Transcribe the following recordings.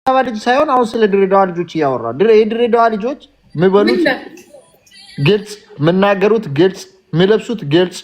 አበባ ልጅ ሳይሆን አሁን ስለ ድሬዳዋ ልጆች እያወራ የድሬዳዋ ልጆች የሚበሉት ግልጽ፣ የምናገሩት ግልጽ፣ የሚለብሱት ግልጽ፣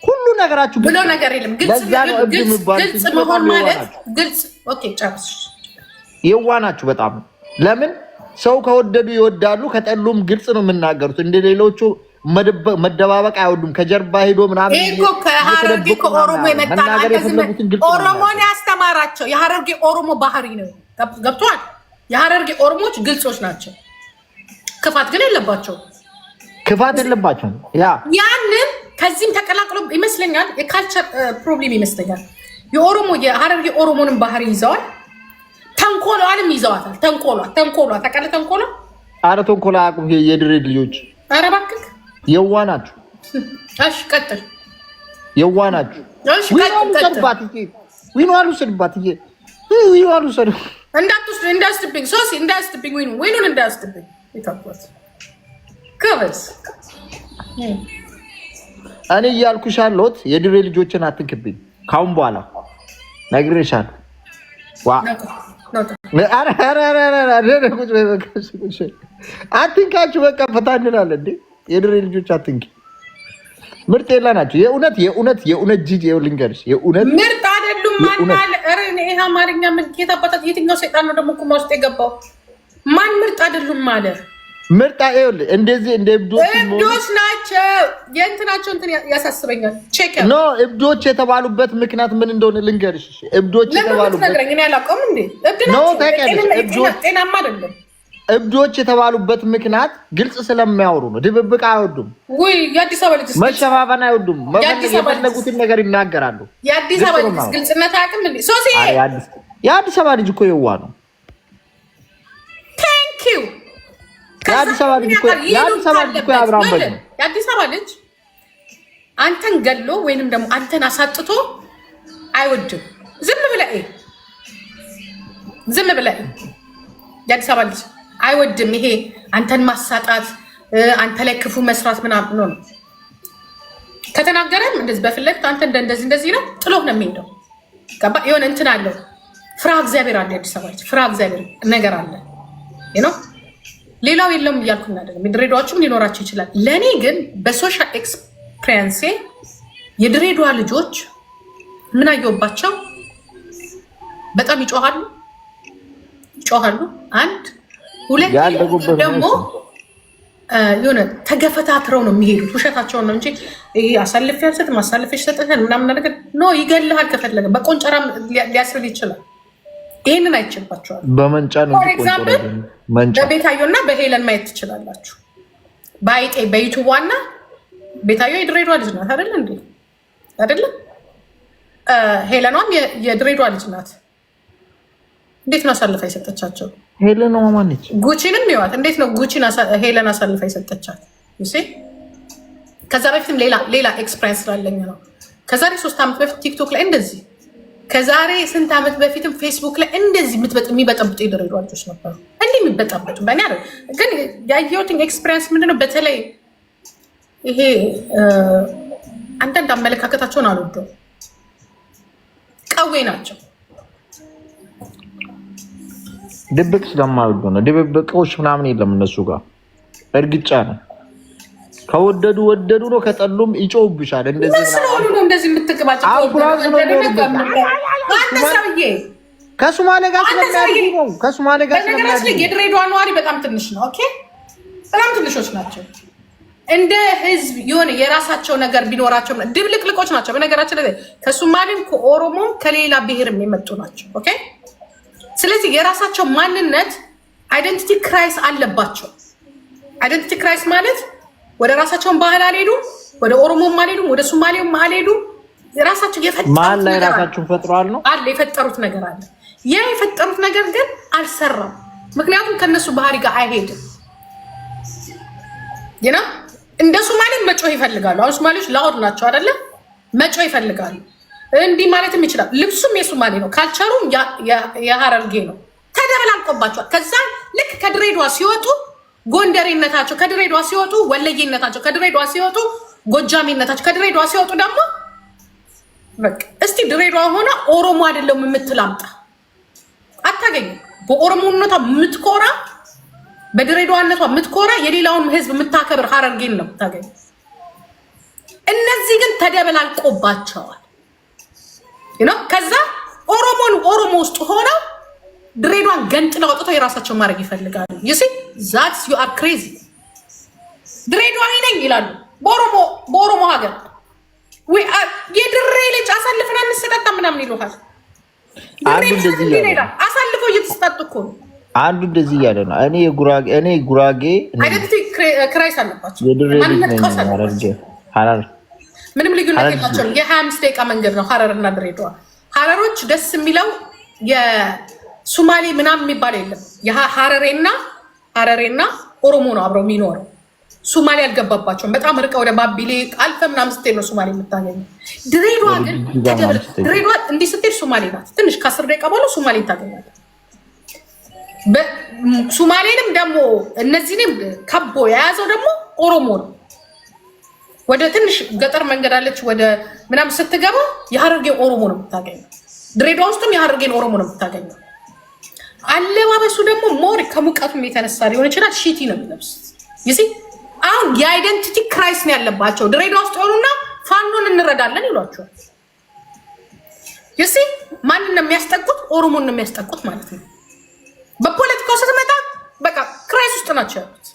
ሁሉ ነገራችሁ ብሎ ነገር የለም። ግልጽ መሆን ማለት ግልጽ። ኦኬ ጨርስ። የዋናችሁ በጣም ለምን ሰው ከወደዱ ይወዳሉ፣ ከጠሉም ግልጽ ነው የምናገሩት። እንደ ሌሎቹ መደባበቅ አይወዱም። ከጀርባ ሄዶ ምናምን እኮ ከሐረርጌ ከኦሮሞ የመጣ ኦሮሞን ያስተማራቸው የሐረርጌ ኦሮሞ ባህሪ ነው። ገብቷል። የሐረርጌ ኦሮሞዎች ግልጾች ናቸው። ክፋት ግን የለባቸውም። ክፋት የለባቸውም። ያንን ከዚህም ተቀላቅሎ ይመስለኛል የካልቸር ፕሮብሌም ይመስለኛል። የኦሮሞ የሐረርጌ ኦሮሞንን ባህሪ ይዘዋል። ተንኮሏንም ይዘዋታል። ተንኮሏ ተቀለ ተንኮሏ አረ ተንኮሏ አቁም። የድሬ ልጆች አረ እባክህ የዋ ናችሁ። እሺ ቀጥል። የዋ ናችሁ። እሺ ቀጥል። ዊኗሉ ስድባት ዊኗሉ ሰድ እንዳትወስድ ሶሲ እንዳትወስድብኝ ዊኑን እንዳትወስድብኝ ይታቆት ከበስ እኔ እያልኩሽ አለሁት። የድሬ ልጆችን አትንክብኝ ካሁን በኋላ ነግሬሻለሁ። አትንካችሁ በቃ ፈታ እንላለን እንዴ። የድሬ ልጆች አትንኪ። ምርጥ የላ ናቸው። የእውነት ጂጂ ልንገርሽ፣ የእውነት ምርጥ አይደሉም ማለት ይሄ አማርኛ ምን ኬታባታት የትኛው ሰይጣን ነው ደግሞ ኩማ ውስጥ የገባው? ማን ምርጥ አይደሉም ማለት? ምርጥ አይደል? እንደዚህ እንደ እብዶች ናቸው። የእንትናቸው እንትን ያሳስበኛል። ቼክ ኖ እብዶች የተባሉበት ምክንያት ምን እንደሆነ ልንገርሽ። እብዶች የተባሉበት ነገር እኔ አላውቀውም እንዴ። ጤናማ አይደለም። እብዶች የተባሉበት ምክንያት ግልጽ ስለሚያወሩ ነው። ድብብቅ አይወዱም። ወይ የአዲስ አበባ ልጅ መሸፋፈን አይወዱም። የፈለጉትን ነገር ይናገራሉ። የአዲስ አበባ ልጅ ግልጽነት አያውቅም እንዴ? ሶሲ የአዲስ አበባ ልጅ እኮ የዋ ነው። ታንክ ዩ። የአዲስ አበባ ልጅ እኮ ያብራም በል ነው። የአዲስ አበባ ልጅ አንተን ገሎ ወይንም ደግሞ አንተን አሳጥቶ አይወድም። ዝም ብለህ የአዲስ አበባ ልጅ አይወድም። ይሄ አንተን ማሳጣት፣ አንተ ላይ ክፉ መስራት ምናምን ነው። ከተናገረም እንደዚህ በፊት ለፊት አንተ እንደዚህ ነው ጥሎህ ነው የሚሄደው። ገባ? የሆነ እንትን አለው። ፍርሃ እግዚአብሔር አለ። የአዲስ አበባ ልጅ ፍርሃ እግዚአብሔር ነገር አለ ነው። ሌላው የለውም እያልኩኝ አይደለም። የድሬዳዋችሁም ሊኖራቸው ይችላል። ለእኔ ግን በሶሻል ኤክስፒሪየንሴ የድሬዳዋ ልጆች ምን አየሁባቸው? በጣም ይጮሃሉ። አንድ ሁለት ደግሞ የሆነ ተገፈታትረው ነው የሚሄዱት። ውሸታቸውን ነው እንጂ ይሄ አሳልፌ አልሰጥም አሳልፌ ሰጥተን ምናምን ነገር ኖ ይገልሃል። ከፈለገ በቆንጨራ ሊያስርድ ይችላል። ይህንን አይችልባቸዋል። በመንጫ ነው በቤታዮና በሄለን ማየት ትችላላችሁ። በአይጤ በዩቱብ ዋና ቤታዮ የድሬዳዋ ልጅ ናት አይደለ እንዴ? አይደለም ሄለኗም የድሬዳዋ ልጅ ናት። እንዴት ነው አሳልፋ የሰጠቻቸው? ሄለን ነው ማማነች። ጉቺንም ይዋት እንዴት ነው ጉቺን ሄለን አሳልፋ የሰጠቻት? እሺ ከዛ በፊትም ሌላ ኤክስፒሪየንስ ስላለኝ ነው። ከዛሬ 3 ዓመት በፊት ቲክቶክ ላይ እንደዚህ፣ ከዛሬ ስንት ዓመት በፊትም ፌስቡክ ላይ እንደዚህ የሚበጠብጡ የድሬዳዋ ልጆች ነበሩ። እንዲህ የሚበጣበጡ በእኔ አይደል ግን ያየሁት ኤክስፒሪየንስ ምንድነው? በተለይ ይሄ አንዳንድ አመለካከታቸውን አልወደውም። ቀዌ ናቸው። ድብቅ ስለማይወዱ ነው። ድብብቆች ምናምን የለም እነሱ ጋር እርግጫ ነው። ከወደዱ ወደዱ ነው፣ ከጠሉም ይጮውብሻል። እንደዚህ ነው እንደዚህ የምትቀባጭው ከሱማሌ ጋር ስለሚያድጉ ነው። ከሱማሌ ጋር ስለሚያድጉ የድሬዳዋ ነዋሪ በጣም ትንሽ ነው። ኦኬ በጣም ትንሾች ናቸው። እንደ ህዝብ የሆነ የራሳቸው ነገር ቢኖራቸው ድብልቅልቆች ናቸው። በነገራችን ላይ ከሱማሌም ከኦሮሞም ከሌላ ብሔርም የመጡ ናቸው። ኦኬ ስለዚህ የራሳቸው ማንነት አይደንቲቲ ክራይስ አለባቸው። አይደንቲቲ ክራይስ ማለት ወደ ራሳቸውን ባህል አልሄዱም፣ ወደ ኦሮሞም አልሄዱም፣ ወደ ሱማሌውም አልሄዱም። የራሳቸው ማን ላይ ራሳቸውን ፈጥሯል ነው አለ የፈጠሩት ነገር አለ። ያ የፈጠሩት ነገር ግን አልሰራም። ምክንያቱም ከነሱ ባህሪ ጋር አይሄድም። ይና እንደ ሱማሌም መጮህ ይፈልጋሉ። አሁን ሱማሌዎች ላውድ ናቸው አይደለ? መጮህ ይፈልጋሉ። እንዲህ ማለትም ይችላል። ልብሱም የሱማሌ ነው፣ ካልቸሩም የሐረርጌ ነው። ተደበላልቆባቸዋል። ከዛ ልክ ከድሬዳዋ ሲወጡ ጎንደሬነታቸው፣ ከድሬዳዋ ሲወጡ ወለየነታቸው፣ ከድሬዳዋ ሲወጡ ጎጃሜነታቸው፣ ከድሬዳዋ ሲወጡ ደግሞ በቃ እስቲ ድሬዳዋ ሆነ ኦሮሞ አይደለም የምትላምጣ አታገኝም። በኦሮሞነቷ የምትኮራ በድሬዳዋነቷ የምትኮራ የሌላውን ህዝብ የምታከብር ሀረርጌን ነው የምታገኝ። እነዚህ ግን ተደበላልቆባቸዋል። ከዛ ኦሮሞ ውስጥ ሆነው ድሬዳዋን ገንጥለው አውጥተው የራሳቸው ማድረግ ይፈልጋሉ። ዩሲ ዛትስ ዩ አር ክሬዚ። ድሬዳዋ ነኝ ይላሉ በኦሮሞ ሀገር። የድሬ ልጅ አሳልፈን አንሰጣጣ ምናምን ይሉሃል። አሳልፈው እየተሰጣጡ እኮ ነው። አንዱ እንደዚህ እያለ ነው። እኔ ጉራጌ አይደንቲቲ ክራይስ አለባቸው። ምንም ልዩነት የላቸውም። የ25 ደቂቃ መንገድ ነው ሀረር እና ድሬዳዋ። ሀረሮች ደስ የሚለው የሱማሌ ምናምን የሚባል የለም። ሀረሬና ኦሮሞ ነው አብረው የሚኖረው። ሱማሌ አልገባባቸውም። በጣም ርቀ ወደ ባቢሌ አልፈ ምናምን ስትሄድ ነው ሱማሌ የምታገኘው። ድሬዳዋ ግን ድሬዳዋ እንዲህ ስትሄድ ሱማሌ ናት። ትንሽ ከ10 ደቂቃ በኋላ ሱማሌ ታገኛለህ። ሱማሌንም ደግሞ እነዚህንም ከቦ የያዘው ደግሞ ኦሮሞ ነው። ወደ ትንሽ ገጠር መንገድ አለች ወደ ምናምን ስትገባ የሀረርጌን ኦሮሞ ነው የምታገኘው። ድሬዳዋ ውስጥም የሀረርጌን ኦሮሞ ነው የምታገኘው። አለባበሱ ደግሞ ሞር ከሙቀቱም የተነሳ ሊሆን ይችላል ሺቲ ነው የሚለብሱት። ይሲ አሁን የአይደንቲቲ ክራይስ ነው ያለባቸው። ድሬዳዋ ውስጥ ሆኑና ፋኖን እንረዳለን ይሏቸዋል። ይሲ ማንን ነው የሚያስጠቁት? ኦሮሞን ነው የሚያስጠቁት ማለት ነው። በፖለቲካው ስትመጣ በቃ ክራይስ ውስጥ ናቸው ያሉት።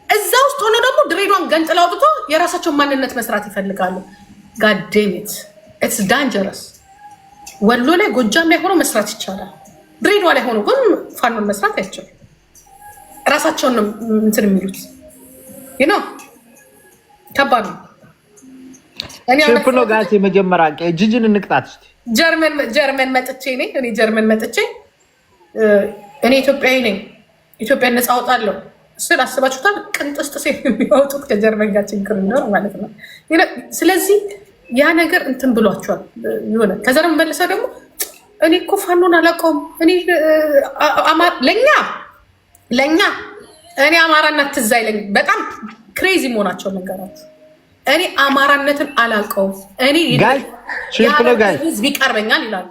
እዛ ውስጥ ሆኖ ደግሞ ድሬዳዋን ገንጥለው አውጥቶ የራሳቸውን ማንነት መስራት ይፈልጋሉ። ጋዴሚት ኢትስ ዳንጀረስ። ወሎ ላይ ጎጃም ላይ ሆኖ መስራት ይቻላል። ድሬዳዋ ላይ ሆኖ ግን ፋኖን መስራት አይቻልም። ራሳቸውን ነው እንትን የሚሉት ከባድ ነው። ጋሴ መጀመሪያ ጂጂን እንቅጣት እስኪ። ጀርመን መጥቼ እኔ ኢትዮጵያዊ ነኝ፣ ኢትዮጵያን ነፃ አውጣለሁ ስል አስባችሁታል? ቅንጥስጥስ የሚያወጡት ከጀርመን ጋር ችግር ይኖር ማለት ነው። ስለዚህ ያ ነገር እንትን ብሏቸዋል የሆነ ከዛ ደግሞ መልሰው ደግሞ እኔ እኮ ፋኖን አላውቀውም ለእኛ እኔ አማራነት ትዝ አይለኝም። በጣም ክሬዚ መሆናቸው ነገራችሁ። እኔ አማራነትን አላውቀውም፣ እኔ ህዝብ ይቀርበኛል ይላሉ።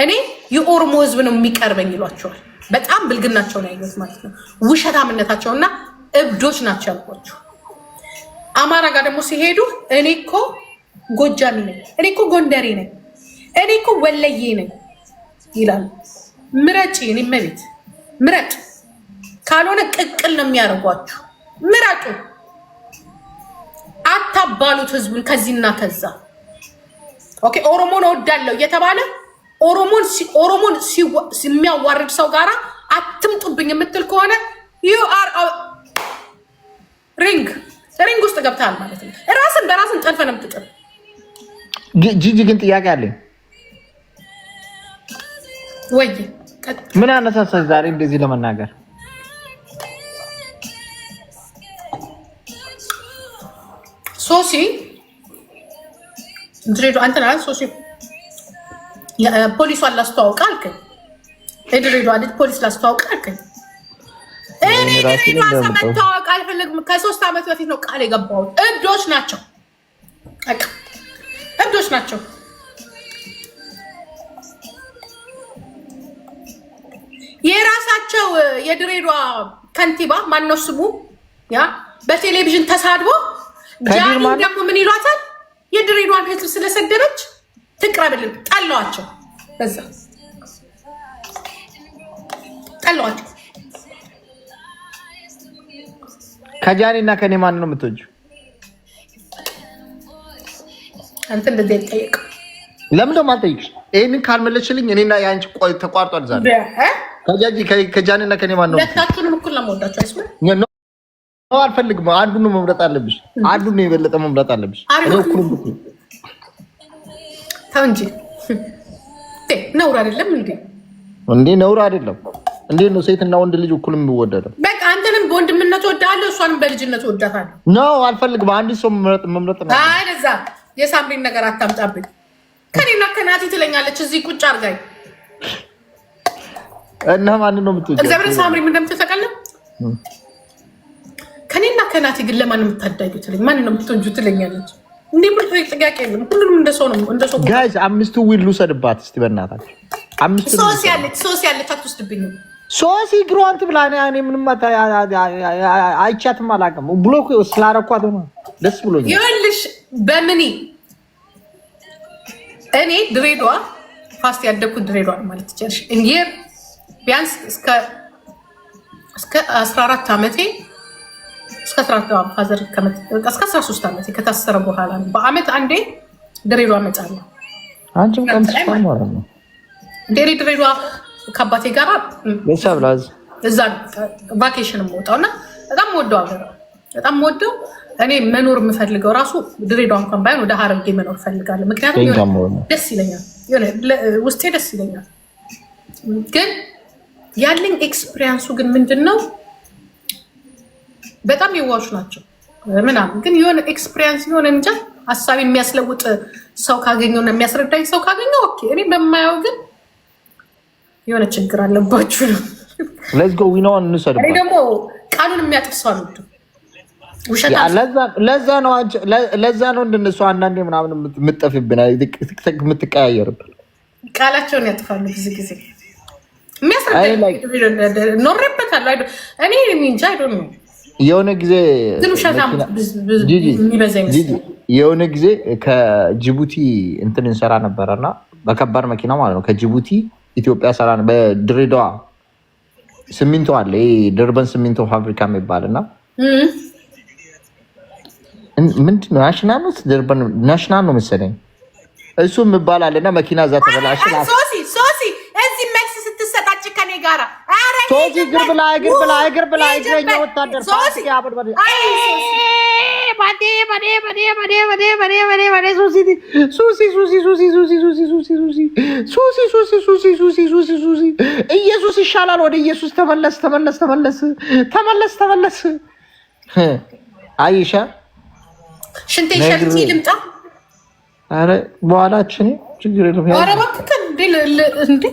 እኔ የኦሮሞ ህዝብ ነው የሚቀርበኝ ይሏቸዋል። በጣም ብልግናቸውን ያየሁት ማለት ነው። ውሸታምነታቸውና እብዶች ናቸው ያልኳቸው። አማራ ጋር ደግሞ ሲሄዱ እኔ እኮ ጎጃሚ ነኝ፣ እኔ እኮ ጎንደሬ ነኝ፣ እኔ እኮ ወለዬ ነኝ ይላሉ። ምረጭ፣ እኔ መቤት ምረጥ፣ ካልሆነ ቅቅል ነው የሚያደርጓችሁ። ምረጡ፣ አታባሉት ህዝቡን ከዚህና ከዛ። ኦኬ ኦሮሞን እወዳለሁ እየተባለ ኦሮሞን የሚያዋርድ ሰው ጋራ አትምጡብኝ የምትል ከሆነ ሪንግ ውስጥ ገብተሃል ማለት ነው። ራስን በራስን ጠልፈ ነው የምትጥል። ጂጂ ግን ጥያቄ አለኝ። ወይ ምን አነሳሳሽ ዛሬ እንደዚህ ለመናገር? ሶሲ ድሬዳዋ አንተና ሶሲ ፖሊሷን ላስተዋውቅ አልከኝ። የድሬዳዋ ልጅ ፖሊስ ላስተዋውቅ አልከኝ። እኔ ድሬዳዋ መታወቅ አልፈልግም። ከ3 ዓመት በፊት ነው ቃል የገባሁት። እብዶች ናቸው፣ እብዶች ናቸው። የራሳቸው የድሬዳዋ ከንቲባ ማነው ስሙ በቴሌቪዥን ተሳድቦ ጃኒ ደግሞ ምን ይሏታል? የድሬዳዋን ህዝብ ስለሰደበች ትቅረብልን። ጠለዋቸው፣ በዛ ጠለዋቸው። ከጃኒ እና ከኔ ማን ነው የምትወጂው? አንተ እንደዚህ ጠይቅ። ለምን ደግሞ አልጠይቅሽ? ይሄንን ካልመለስሽልኝ እኔና ያንቺ ቆይ ተቋርጧል። ዛሬ ከጃኒ እና ከኔ ማን ነው? ሁለታችሁንም እኩል ነው የምወዳቸው። አይስማ ነው አልፈልግም። አንዱን ነው መምረጥ አለብሽ። አንዱን ነው የበለጠ መምረጥ አለብሽ። እኔ እኩል ነው ተው እንጂ ነውር አይደለም እንዴ? ነውር አይደለም እንዴ? ነው ሴትና ወንድ ልጅ እኩል የሚወደደው። በቃ አንተንም በወንድምነት ወዳለሁ፣ እሷንም በልጅነት ወዳታለሁ። ነው አልፈልግም። አንድ ሰው መምረጥ ነው። አይ ለዛ የሳምሪን ነገር አታምጣብኝ። ከኔና ከናቲ ትለኛለች እዚህ ቁጭ አርጋኝ እና ማን ነው የምትወጂው? እግዚአብሔር ሳምሪ ምን እንደምትተቀለም ከኔና ከናቲ ግን ለማን የምታዳጊው ትለኝ፣ ማን ነው የምትወጂው ትለኛለች። እንዴ ምን ጥያቄ የለም። ሁሉንም እንደሰው ነው እንደሰው። ጋይስ 5 ዊል ልውሰድባት እስቲ በእናታችሁ ሶሲ ያለች አትወስድብኝ። ሶሲ ግሯንት ብላ እኔ ምንም አይቻትም አላውቅም። ብሎክ ስላረኳት ነው ደስ ብሎኛል። ይኸውልሽ በምኒ እኔ ድሬዳዋ ፋስት ያደግኩት ድሬዳዋ ማለት ይቻላል። እንግዲህ ቢያንስ እስከ 14 ዓመቴ እስከ 13 ዓመቴ ከታሰረ በኋላ በአመት አንዴ ድሬዳዋ እመጣለሁ። አንቺም ቀምጥሽ ማለት ነው ድሬዳዋ ከአባቴ ጋር ለሰብላዝ እዛ ቫኬሽን የምወጣውና በጣም ወደው ሀገር በጣም ወደው እኔ መኖር የምፈልገው ራሱ ድሬዳዋ እንኳን ባይሆን ወደ ሀረርጌ መኖር እፈልጋለሁ። ምክንያቱም ደስ ይለኛል፣ ውስጤ ደስ ይለኛል። ግን ያለኝ ኤክስፒሪየንሱ ግን ምንድነው በጣም የዋሹ ናቸው ምናምን። ግን የሆነ ኤክስፒሪየንስ የሆነ እንጃ ሀሳቤን የሚያስለውጥ ሰው ካገኘውና የሚያስረዳኝ ሰው ካገኘው ኦኬ። እኔ በማየው ግን የሆነ ችግር አለባችሁ ነው። ሌትስ ጎ ዊ ኖ እንሰድባ። እኔ ደግሞ ቃሉን የሚያጥፍ ሰው አልወድም። ለዛ ነው እንደነሱ አንዳንዴ ምናምን የምትጠፊብን የምትቀያየርብን ቃላቸውን ያጥፋሉ ብዙ ጊዜ ኖሬበታለሁ። እኔ እንጃ አይዶን ነው የሆነ ጊዜ ከጅቡቲ እንትን እንሰራ ነበረና በከባድ መኪና ማለት ነው ከጅቡቲ ኢትዮጵያ ሰራ በድሬዳዋ ሲሚንቶ አለ ደርበን ሲሚንቶ ፋብሪካ የሚባልና ምንድን ነው ናሽናል ነው መሰለኝ እሱ የሚባል አለና መኪና እዛ ተበላሸ። ሶሲ እዚህ መልስ ስትሰጣች ከኔ ጋራ ሶሲ እግር ብላ እግረኛ ወታደር ኢየሱስ ይሻላል። ወደ ኢየሱስ ተመለስ። አይሻ ሽንቴ ሸርቲ ልምጣ። አረ በኋላችን ችግር የለም። አረ እባክህ እንዴ